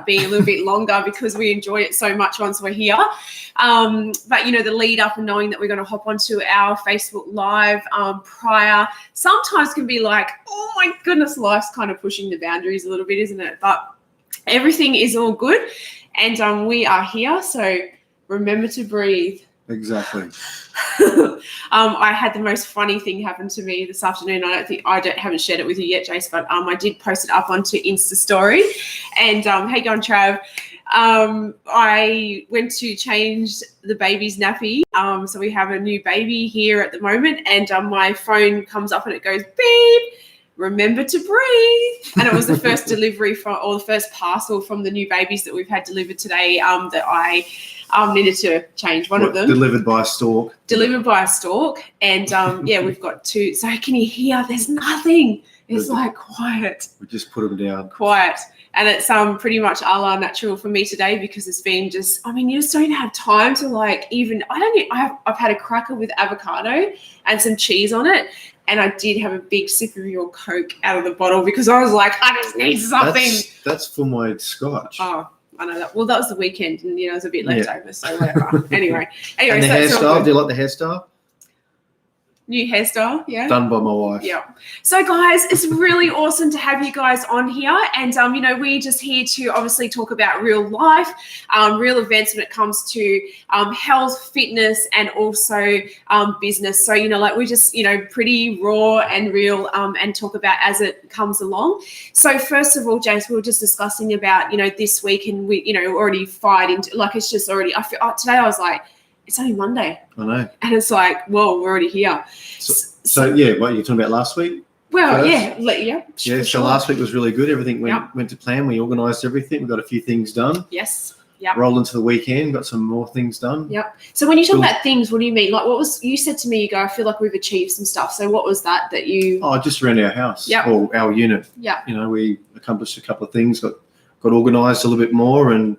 being a little bit longer because we enjoy it so much once we're here. But, the lead up and knowing that we're going to hop onto our Facebook Live prior sometimes can be like, oh, my goodness, life's kind of pushing the boundaries a little bit, isn't it? But everything is all good, and we are here, so remember to breathe. Exactly. I had the most funny thing happen to me this afternoon. Haven't shared it with you yet, Jace, but I did post it up onto Insta Story. And hey, go on, Trav. I went to change the baby's nappy. So we have a new baby here at the moment, and my phone comes up and it goes beep. Remember to breathe. And it was the first delivery the first parcel from the new babies that we've had delivered today that I needed to change one of them. Delivered by a stork. And we've got two. So can you hear? There's nothing. It's like quiet. We just put them down. Quiet. And it's pretty much a la natural for me today because it's been you just don't have time to I've had a cracker with avocado and some cheese on it. And I did have a big sip of your Coke out of the bottle because I was like, I just need something. That's for my scotch. Oh, I know that. Well, that was the weekend and, it was a bit left over, so whatever. Anyway. And the hairstyle, do you like the hairstyle? New hairstyle, yeah. Done by my wife. Yeah. So, guys, it's really awesome to have you guys on here. And, we're just here to obviously talk about real life, real events when it comes to health, fitness, and also business. So, we're just, pretty raw and real and talk about as it comes along. So, first of all, James, we were just discussing about, this week and we, already fired into, it's just already, today I was like, it's only Monday. I know. And it's like, well, we're already here. So what you're talking about last week? Well, first? Yeah. Yeah, so last week was really good. Everything went to plan. We organised everything. We got a few things done. Yes. Yep. Rolled into the weekend, got some more things done. Yep. So when you talk about things, what do you mean? Like you said to me, you go, I feel like we've achieved some stuff. So what was that you... Oh, just around our house. Yep. Or our unit. Yeah. We accomplished a couple of things, got organised a little bit more and...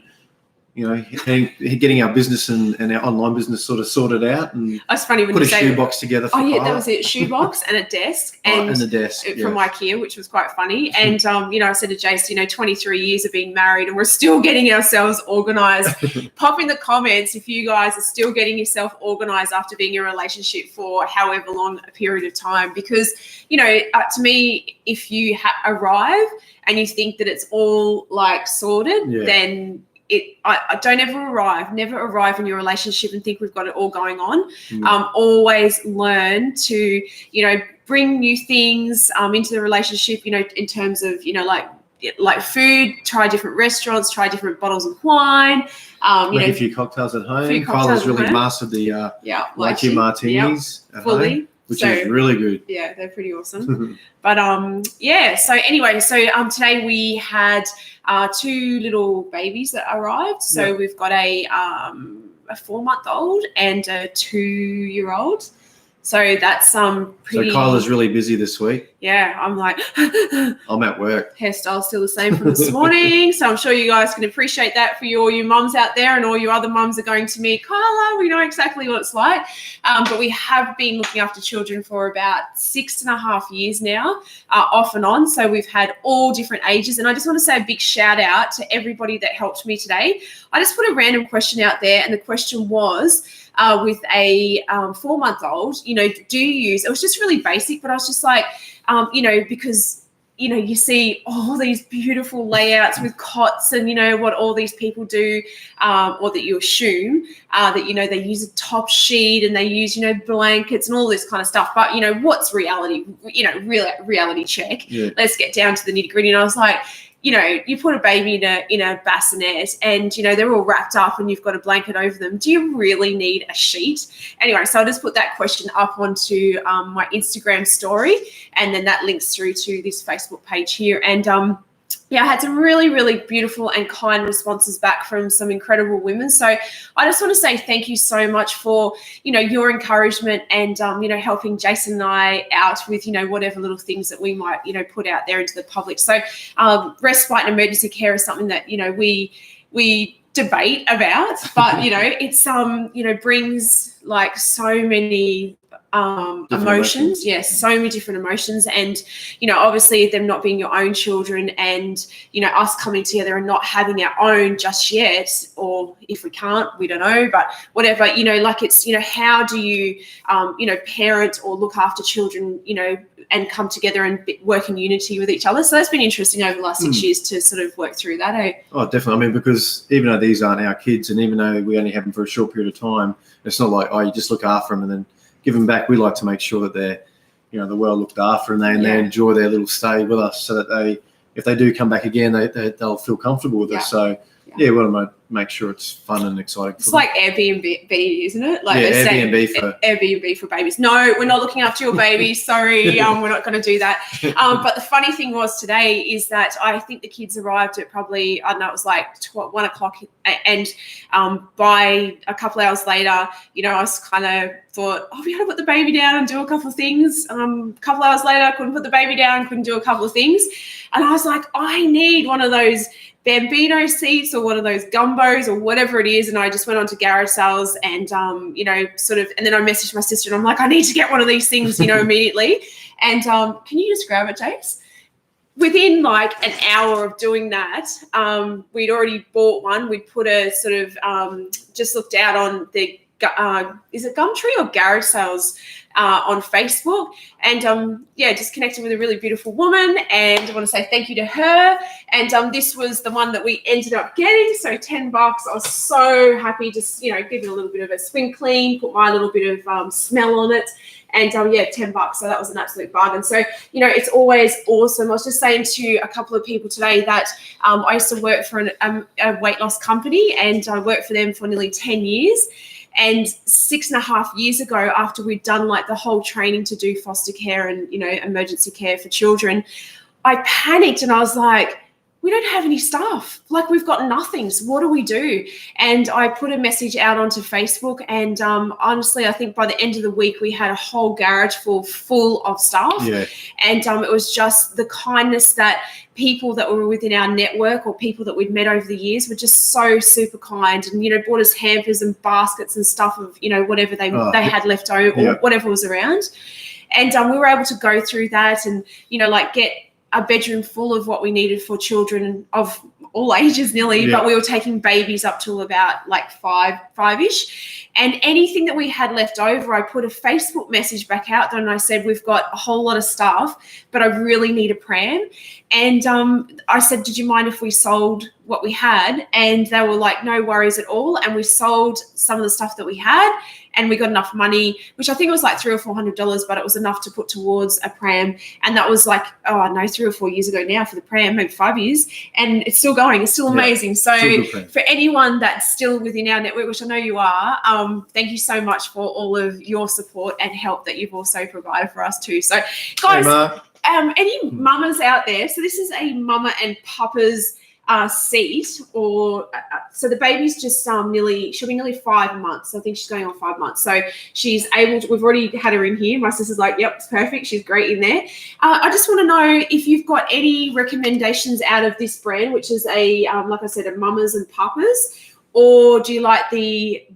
getting our business and our online business sort of sorted out and it's funny when put you a shoebox together. That was it. Shoebox and a desk and the desk from IKEA, which was quite funny. And I said to Jace, 23 years of being married and we're still getting ourselves organised. Pop in the comments if you guys are still getting yourself organised after being in a relationship for however long a period of time. Because to me, if you arrive and you think that it's all sorted, then I don't never arrive in your relationship and think we've got it all going on. Always learn to, bring new things into the relationship, in terms of, like food, try different restaurants, try different bottles of wine. Make a few cocktails at home. Kyla's really mastered the lychee martinis at home. Which is really good. Yeah, they're pretty awesome. But so anyway, today we had two little babies that arrived. So we've got a 4-month-old and a 2-year-old. So that's pretty. So Kyla's really busy this week. Yeah, I'm like. I'm at work. Hairstyle's still the same from this morning. So I'm sure you guys can appreciate that for all you mums out there, and all you other mums are going to me, Kyla, we know exactly what it's like. But we have been looking after children for about 6.5 years now, off and on. So we've had all different ages. And I just want to say a big shout out to everybody that helped me today. I just put a random question out there, and the question was, with a 4-month-old, do you use, it was just really basic, but I was just like, because, you see all these beautiful layouts with cots and, what all these people do, or that you assume that, they use a top sheet and they use, blankets and all this kind of stuff. But, what's reality, reality check. Yeah. Let's get down to the nitty gritty. And I was like, you put a baby in a bassinet and, they're all wrapped up and you've got a blanket over them. Do you really need a sheet? Anyway, so I just put that question up onto my Instagram story, and then that links through to this Facebook page here. And I had some really, really beautiful and kind responses back from some incredible women. So I just want to say thank you so much for, your encouragement and, helping Jason and I out with, whatever little things that we might, put out there into the public. So respite and emergency care is something that, we debate about, but, it's, brings like so many emotions. Yes, so many different emotions. And, you know, obviously them not being your own children and, you know, us coming together and not having our own just yet, or if we can't, we don't know, but whatever, you know, like it's, you know, how do you, you know, parent or look after children, you know, and come together and work in unity with each other. So that's been interesting over the last 6 years to sort of work through that. Oh, definitely. I mean, because even though these aren't our kids and even though we only have them for a short period of time, it's not like, oh, you just look after them and then give them back. We like to make sure that they're, you know, they're well looked after and they enjoy their little stay with us, so that they, if they do come back again, they'll feel comfortable with us. So we want to make sure it's fun and exciting. It's like Airbnb, isn't it? Like Airbnb for babies. No, we're not looking after your baby. Sorry, we're not going to do that. But the funny thing was today is that I think the kids arrived at probably, I don't know, it was like 1 o'clock, and by a couple of hours later, you know, I was kind of thought, oh, we got to put the baby down and do a couple of things. A couple of hours later, I couldn't put the baby down, couldn't do a couple of things, and I was like, I need one of those Bambino seats or one of those gumbos or whatever it is. And I just went on to garage sales and, you know, sort of, and then I messaged my sister and I'm like, I need to get one of these things, you know, immediately. And can you just grab it, James? Within like an hour of doing that, we'd already bought one. We'd put a sort of, just looked out on the, is it Gumtree or Garage Sales on Facebook, and just connected with a really beautiful woman, and I want to say thank you to her. And this was the one that we ended up getting, so $10. I was so happy, just, you know, give it a little bit of a swing clean, put my little bit of smell on it, and $10. So that was an absolute bargain. So, you know, it's always awesome. I was just saying to a couple of people today that I used to work for a weight loss company, and I worked for them for nearly 10 years. And 6.5 years ago, after we'd done like the whole training to do foster care and, you know, emergency care for children, I panicked and I was like, we don't have any staff. Like, we've got nothing. So what do we do? And I put a message out onto Facebook, and honestly, I think by the end of the week, we had a whole garage full of staff. Yeah. And it was just the kindness that people that were within our network or people that we'd met over the years were just so super kind, and, you know, brought us hampers and baskets and stuff of, you know, whatever they had left over or whatever was around. And we were able to go through that and, you know, like get a bedroom full of what we needed for children of all ages nearly, but we were taking babies up to about like five-ish. And anything that we had left over, I put a Facebook message back out there and I said, we've got a whole lot of staff, but I really need a pram. And I said, did you mind if we sold what we had? And they were like, no worries at all. And we sold some of the stuff that we had, and we got enough money, which I think it was like $300 or $400, but it was enough to put towards a pram. And that was like, 3 or 4 years ago now for the pram, maybe 5 years. And it's still going. It's still amazing. So for anyone that's still within our network, which I know you are, thank you so much for all of your support and help that you've also provided for us too. So guys, any mamas out there, so this is a mama and papa's seat, or so the baby's just she'll be nearly 5 months. I think she's going on 5 months. So she's able to, we've already had her in here. My sister's like, yep, it's perfect. She's great in there. I just want to know if you've got any recommendations out of this brand, which is a, like I said, a mamas and papas, or do you like the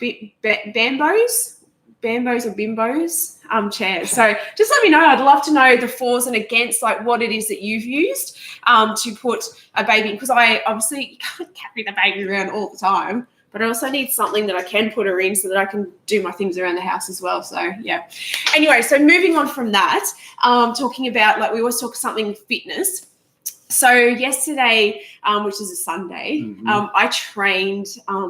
Bambos or Bimbos chairs? So just let me know. I'd love to know the fors and against, like what it is that you've used to put a baby in, because I obviously can't carry the baby around all the time, but I also need something that I can put her in so that I can do my things around the house as well. So yeah. Anyway, so moving on from that, talking about, like, we always talk something fitness. So yesterday, which is a Sunday, I trained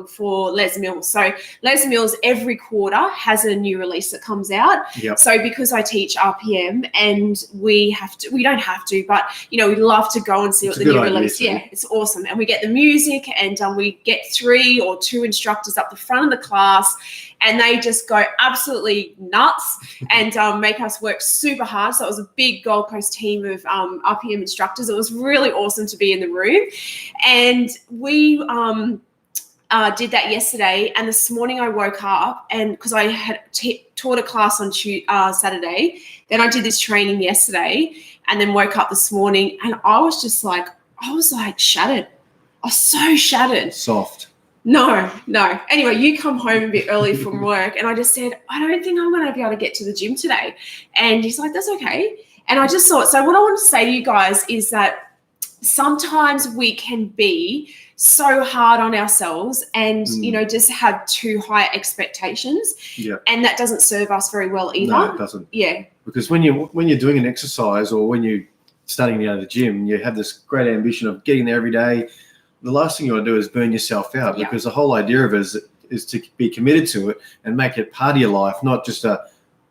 for Les Mills. So Les Mills every quarter has a new release that comes out. Yep. So because I teach RPM, and we don't have to, but, you know, we love to go and see what the new release is. Yeah, it's awesome. And we get the music, and we get 3 or 2 instructors up the front of the class, and they just go absolutely nuts and make us work super hard. So it was a big Gold Coast team of RPM instructors. It was really awesome to be in the room. And we did that yesterday. And this morning I woke up, and because I had taught a class on Saturday, then I did this training yesterday, and then woke up this morning, and I was like shattered. I was so shattered. Soft. No. Anyway, you come home a bit early from work, and I just said, I don't think I'm going to be able to get to the gym today. And he's like, that's okay. And I just thought, so what I want to say to you guys is that sometimes we can be so hard on ourselves and, just have too high expectations. Yeah. And that doesn't serve us very well either. No, it doesn't. Yeah. Because when you're doing an exercise or when you're studying to go to the gym, you have this great ambition of getting there every day. The last thing you want to do is burn yourself out, because the whole idea of it is to be committed to it and make it part of your life, not just a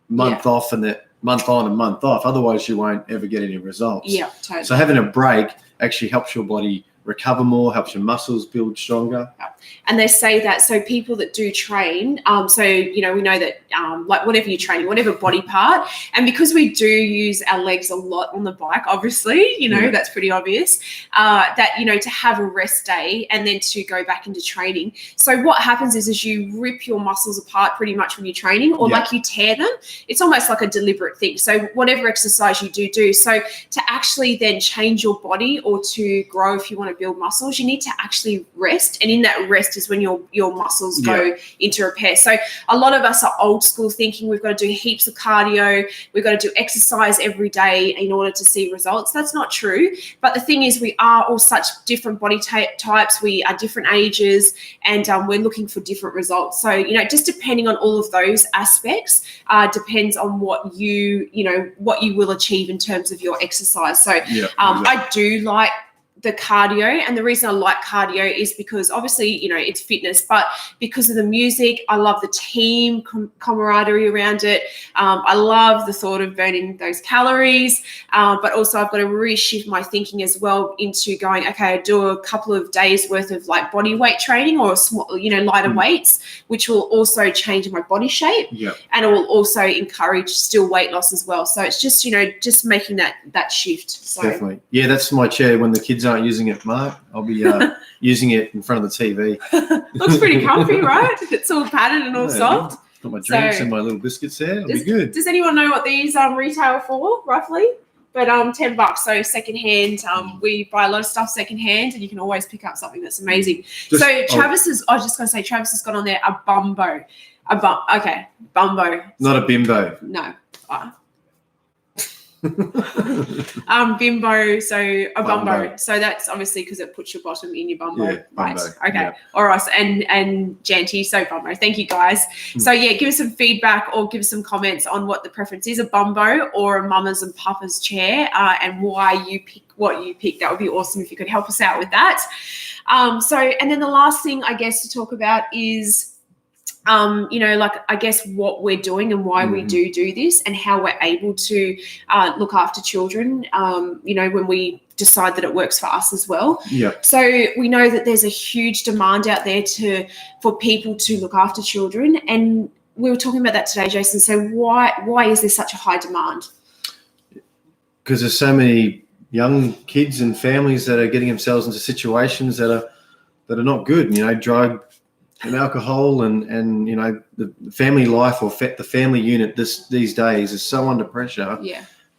month off and that month on and month off. Otherwise, you won't ever get any results. Yeah, totally. So having a break actually helps your body recover more, helps your muscles build stronger. And they say that, so people that do train, we know that like whatever you're training, whatever body part, and because we do use our legs a lot on the bike, obviously, that's pretty obvious, that, to have a rest day and then to go back into training. So what happens is you rip your muscles apart pretty much when you're training, or like you tear them. It's almost like a deliberate thing. So whatever exercise you do. So to actually then change your body or to grow, if you want to build muscles, you need to actually rest. And in that rest is when your muscles go into repair. So a lot of us are old school thinking we've got to do heaps of cardio, we've got to do exercise every day in order to see results. That's not true. But the thing is, we are all such different body types, we are different ages, and we're looking for different results. So, just depending on all of those aspects, depends on what you will achieve in terms of your exercise. So I do like the cardio, and the reason I like cardio is because obviously, it's fitness, but because of the music, I love the team camaraderie around it. I love the thought of burning those calories, but also I've got to reshift my thinking as well into going, okay, I do a couple of days worth of like body weight training or small, lighter weights, which will also change my body shape, and it will also encourage still weight loss as well. So it's just, just making that shift. So definitely, that's my chair when the kids aren't using it, Mark. I'll be using it in front of the TV. Looks pretty comfy, right? It's all padded and all soft. Got my drinks and my little biscuits there. It'll be good. Does anyone know what these retail for roughly? But $10, so secondhand. We buy a lot of stuff secondhand, and you can always pick up something that's amazing. Travis has got on there a Bumbo. Bumbo. Not a bimbo. No. Bimbo, so a Bumbo. So that's obviously because it puts your bottom in your Bumbo. Yeah, right. Bumbo. Okay. Yeah. All right. And Janty, so Bumbo. Thank you guys. So give us some feedback or give us some comments on what the preference is, a Bumbo or a Mamas and Papas chair, and why you pick what you pick. That would be awesome if you could help us out with that. And then the last thing I guess to talk about is I guess what we're doing and why we do this and how we're able to look after children, when we decide that it works for us as well. Yeah. So we know that there's a huge demand out there for people to look after children. And we were talking about that today, Jason. So why is there such a high demand? Because there's so many young kids and families that are getting themselves into situations that are not good, drug and alcohol and the family life or the family unit these days is so under pressure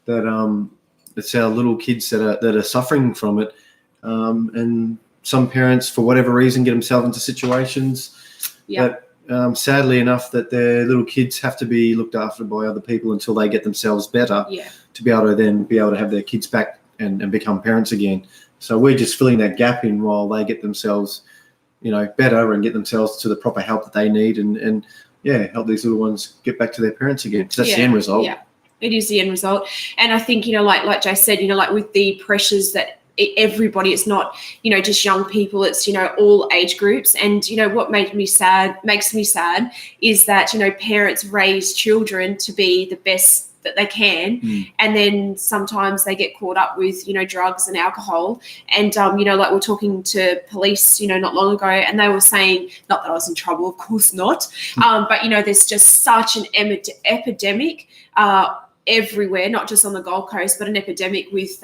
that it's our little kids that are suffering from it, and some parents for whatever reason get themselves into situations that sadly enough that their little kids have to be looked after by other people until they get themselves better to be able to have their kids back and become parents again. So we're just filling that gap in while they get themselves better and get themselves to the proper help that they need and help these little ones get back to their parents again. So that's the end result. Yeah, it is the end result. And I think, like Jay said, like with the pressures that everybody, it's not, just young people, it's, all age groups. And, what makes me sad is that, parents raise children to be the best that they can, and then sometimes they get caught up with drugs and alcohol, and like we're talking to police not long ago, and they were saying, not that I was in trouble, of course not, but there's just such an epidemic everywhere, not just on the Gold Coast, but an epidemic with,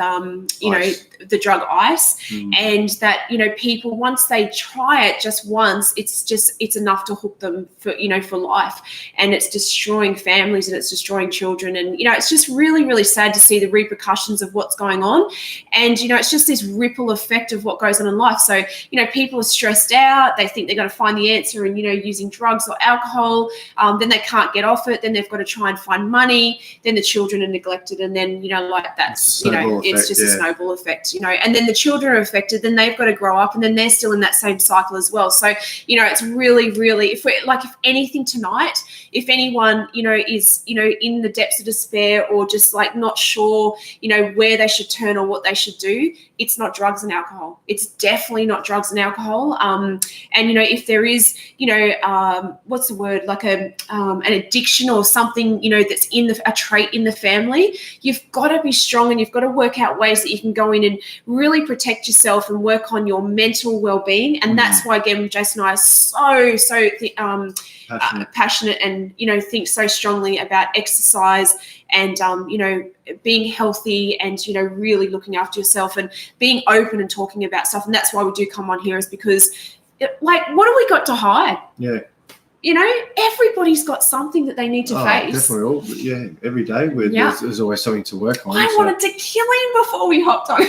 you know, Ice. the drug ice. And that, you know, people, once they try it just once, it's enough to hook them for, you know, for life. And it's destroying families and it's destroying children. And, you know, it's just really, really sad to see the repercussions of what's going on. And, you know, it's just this ripple effect of what goes on in life. So, you know, people are stressed out. They think they're going to find the answer in, you know, using drugs or alcohol. Then they can't get off it. Then they've got to try and find money. Then the children are neglected. And then, you know, like that's, you know, it's just a snowball effect, you know. And then the children are affected. Then they've got to grow up and then they're still in that same cycle as well. So, you know, it's really, really, if anything tonight, if anyone, you know, is, you know, in the depths of despair or just like not sure, you know, where they should turn or what they should do, it's not drugs and alcohol. It's definitely not drugs and alcohol. And, you know, if there is, you know, what's the word, like an addiction or something, you know, that's a trait in the family, you've got to be strong and you've got to work out ways that you can go in and really protect yourself and work on your mental well-being. And that's why, again, Jason and I are so passionate and, you know, think so strongly about exercise and, you know, being healthy and, you know, really looking after yourself and being open and talking about stuff. And that's why we do come on here, is because, like, what have we got to hide? Yeah. You know, everybody's got something that they need to face. Definitely. Every day there's always something to work on. I wanted to kill him before we hopped on.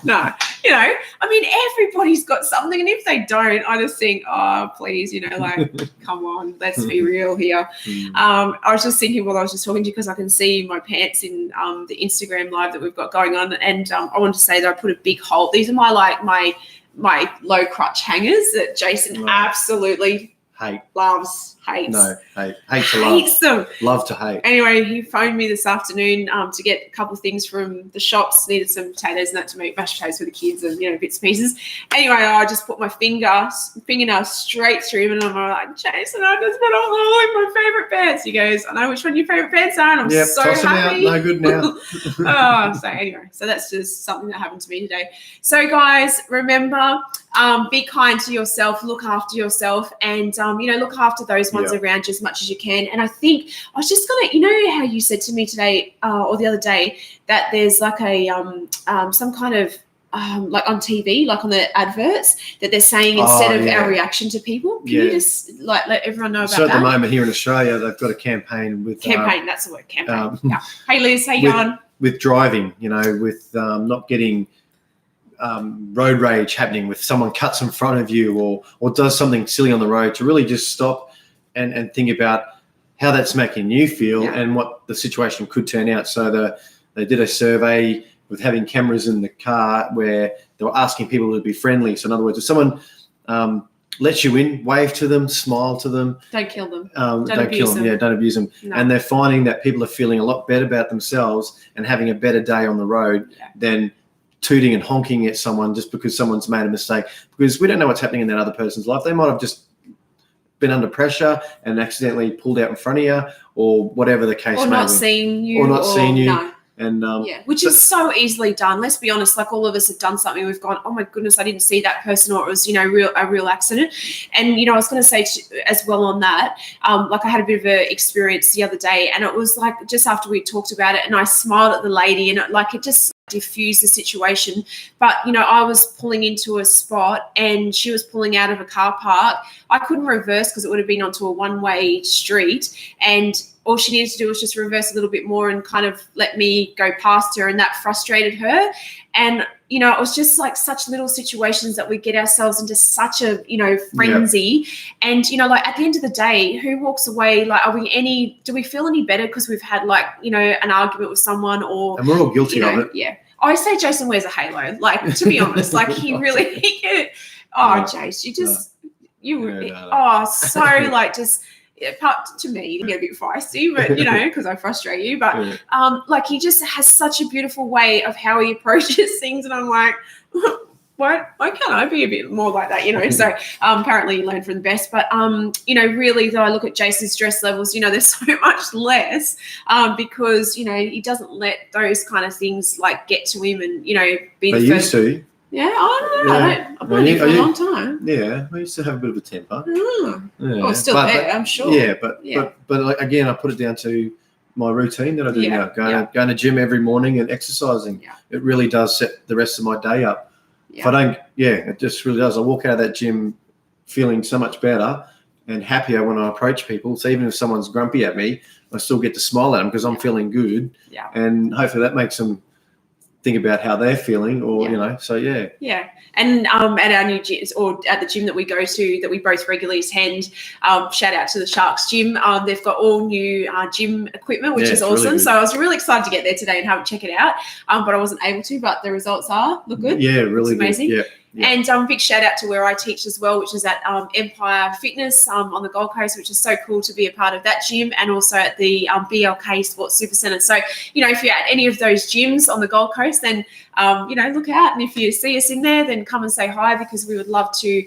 No, you know, I mean, everybody's got something. And if they don't, I just think, oh, please, you know, like, come on, let's be real here. I was just thinking while I was just talking to you, because I can see my pants in the Instagram live that we've got going on. And I wanted to say that I put a big hole. These are my low crotch hangers that Jason absolutely hates. No, hates them. Love to hate. Anyway, he phoned me this afternoon to get a couple of things from the shops. Needed some potatoes and that to make mashed potatoes for the kids and, you know, bits and pieces. Anyway, I just put my fingernail straight through him and I'm like, Jason, I just put a hole in my favourite pants. He goes, I know which one your favourite pants are, and I'm so happy. No good now. So anyway, so that's just something that happened to me today. So guys, remember, be kind to yourself, look after yourself, and you know, look after those ones around you as much as you can. And I think I was just gonna, you know, how you said to me today or the other day that there's like a some kind of like on TV, like on the adverts, that they're saying instead of our reaction to people. Can you just like let everyone know about that? So at the moment here in Australia, they've got a campaign with that's the word, campaign. Hey Liz, how you going? With driving, you know, with not getting road rage happening, with someone cuts in front of you or does something silly on the road, to really just stop and think about how that's making you feel and what the situation could turn out. So they did a survey with having cameras in the car where they were asking people to be friendly. So in other words, if someone lets you in, wave to them, smile to them. Don't kill them. Don't kill them. Yeah, don't abuse them. No. And they're finding that people are feeling a lot better about themselves and having a better day on the road than tooting and honking at someone just because someone's made a mistake. Because we don't know what's happening in that other person's life. They might have just been under pressure and accidentally pulled out in front of you, or whatever the case may be. Or not seeing you. No. And which is so easily done. Let's be honest, like all of us have done something. We've gone, oh my goodness, I didn't see that person, or it was, you know, a real accident. And, you know, I was going to say as well on that, like I had a bit of an experience the other day, and it was like just after we talked about it, and I smiled at the lady, and it just diffuse the situation. But, you know, I was pulling into a spot and she was pulling out of a car park. I couldn't reverse because it would have been onto a one-way street, and all she needed to do was just reverse a little bit more and kind of let me go past her, and that frustrated her. And, you know, it was just like such little situations that we get ourselves into such a, you know, frenzy. And, you know, like at the end of the day, who walks away, like, do we feel any better because we've had, like, you know, an argument with someone, or, and we're all guilty of it. Yeah. I say Jason wears a halo, like, to be honest, like he really, Jace, so like just, to me, you get a bit feisty, but, you know, because I frustrate you, but like he just has such a beautiful way of how he approaches things, and I'm like, why can't I be a bit more like that, you know? So apparently you learn from the best, but you know, really though, I look at Jason's stress levels, you know, there's so much less because, you know, he doesn't let those kind of things like get to him, and, you know, be the first. They used to. Yeah, I don't know. I've been here for a long time. Yeah, I used to have a bit of a temper. Still there, I'm sure. Yeah, but like, again, I put it down to my routine that I do Yeah, now. Going to gym every morning and exercising. Yeah. It really does set the rest of my day up. If I don't, it just really does. I walk out of that gym feeling so much better and happier when I approach people. So even if someone's grumpy at me, I still get to smile at them because I'm feeling good. Yeah. And hopefully that makes them think about how they're feeling, or Yeah. And at our new gyms, or at the gym that we go to, that we both regularly attend, shout out to the Sharks gym. They've got all new gym equipment, which is awesome. Really so I was really excited to get there today and have check it out. But I wasn't able to. But the results look good. Yeah, really it's amazing. Good. Yeah. And big shout out to where I teach as well, which is at Empire Fitness on the Gold Coast, which is so cool to be a part of that gym, and also at the BLK Sports Super Centre. So, if you're at any of those gyms on the Gold Coast, then, look out. And if you see us in there, then come and say hi, because we would love to,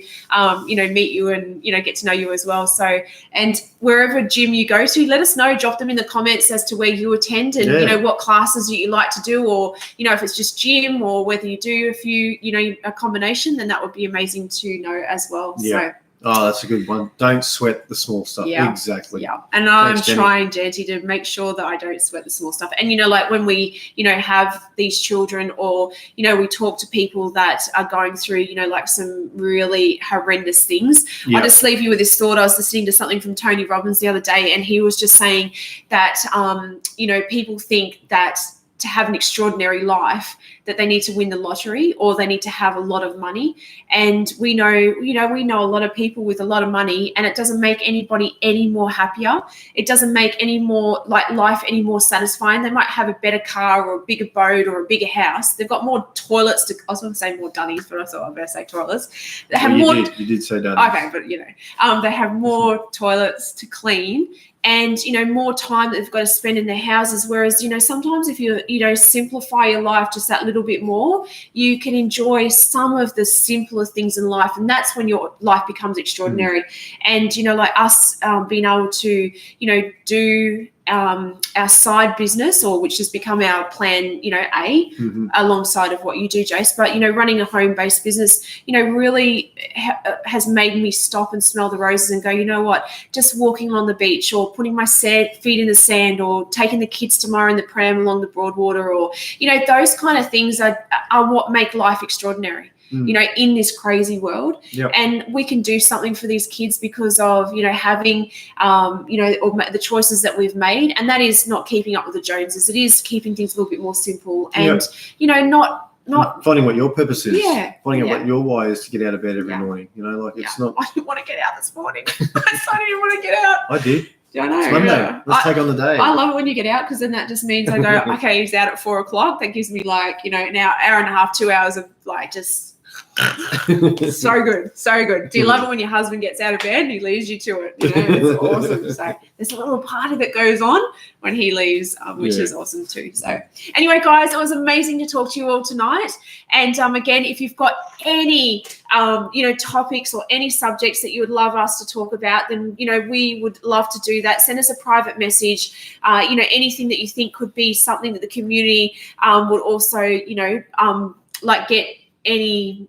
meet you and, get to know you as well. So, and wherever gym you go to, let us know, drop them in the comments as to where you attend and, what classes you like to do, or, if it's just gym, or whether you do a few, a combination, then that would be amazing to know as well. Yeah. So, oh, that's a good one. Don't sweat the small stuff. Yeah. Exactly. Yeah. And I'm Thanks, Jenny. trying, Janty, to make sure that I don't sweat the small stuff. And, like when we, have these children, or, we talk to people that are going through, like some really horrendous things. Yeah. I'll just leave you with this thought. I was listening to something from Tony Robbins the other day, and he was just saying that, people think that to have an extraordinary life, that they need to win the lottery, or they need to have a lot of money. And we know a lot of people with a lot of money, and it doesn't make anybody any more happier. It doesn't make any more life any more satisfying. They might have a better car, or a bigger boat, or a bigger house. They've got more toilets I was going to say more dunnies, but I thought I'd better say toilets. They have You did say dunnies. Okay, but they have more toilets to clean, and more time that they've got to spend in their houses. Whereas sometimes if you simplify your life just that little bit more, you can enjoy some of the simpler things in life, and that's when your life becomes extraordinary. And like us being able to do our side business, or which has become our plan A, alongside of what you do, Jace, but running a home-based business really has made me stop and smell the roses and go, you know what, just walking on the beach, or putting my feet in the sand, or taking the kids tomorrow in the pram along the Broadwater, or those kind of things are what make life extraordinary. In this crazy world. Yep. And we can do something for these kids because of, having, or the choices that we've made. And that is not keeping up with the Joneses. It is keeping things a little bit more simple and, not finding what your purpose is. Yeah. Finding out what your why is to get out of bed every morning. It's not. I didn't want to get out this morning. I didn't want to get out. I did. I know. It's Monday. Let's take on the day. I love it when you get out, because then that just means I go, okay, he's out at 4:00. That gives me an hour and a half, 2 hours of just so good. Do you love it when your husband gets out of bed and he leaves you to it? It's awesome. So there's a little party that goes on when he leaves, which is awesome too. So anyway, guys, it was amazing to talk to you all tonight. And again, if you've got any topics or any subjects that you would love us to talk about, then we would love to do that. Send us a private message. Anything that you think could be something that the community would also get any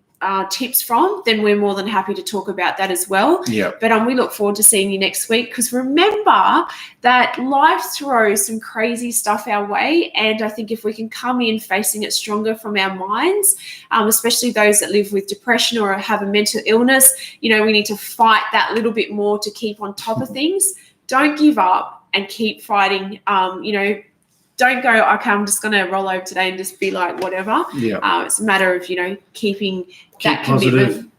tips from, then we're more than happy to talk about that as well. Yeah. But we look forward to seeing you next week, because remember that life throws some crazy stuff our way, and I think if we can come in facing it stronger from our minds, especially those that live with depression or have a mental illness, we need to fight that little bit more to keep on top of things. Don't give up and keep fighting. Don't go, okay, I'm just going to roll over today and just be like, whatever. Yeah. It's a matter of, keeping that positive, commitment.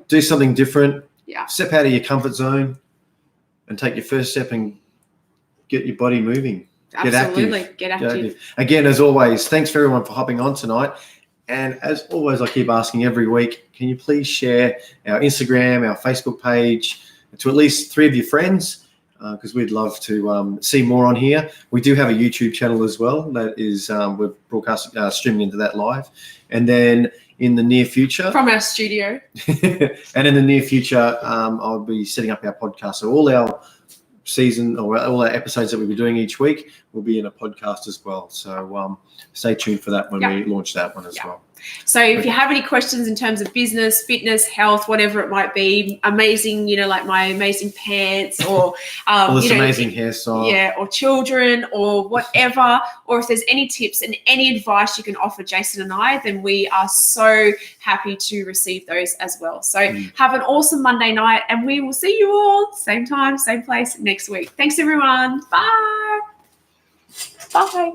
Do something different. Yeah. Step out of your comfort zone and take your first step and get your body moving. Absolutely. Get active. Again, as always, thanks for everyone for hopping on tonight. And as always, I keep asking every week, can you please share our Instagram, our Facebook page to at least 3 of your friends? Because we'd love to see more on here. We do have a YouTube channel as well. That is, we're broadcasting, streaming into that live. And then in the near future, from our studio, and in the near future, I'll be setting up our podcast. So all our season or all our episodes that we'll be doing each week will be in a podcast as well. So stay tuned for that when we launch that one as well. So if you have any questions in terms of business, fitness, health, whatever it might be, amazing, like my amazing pants or, this amazing hairstyle. Yeah, or children or whatever, or if there's any tips and any advice you can offer Jason and I, then we are so happy to receive those as well. So have an awesome Monday night, and we will see you all same time, same place next week. Thanks, everyone. Bye. Bye.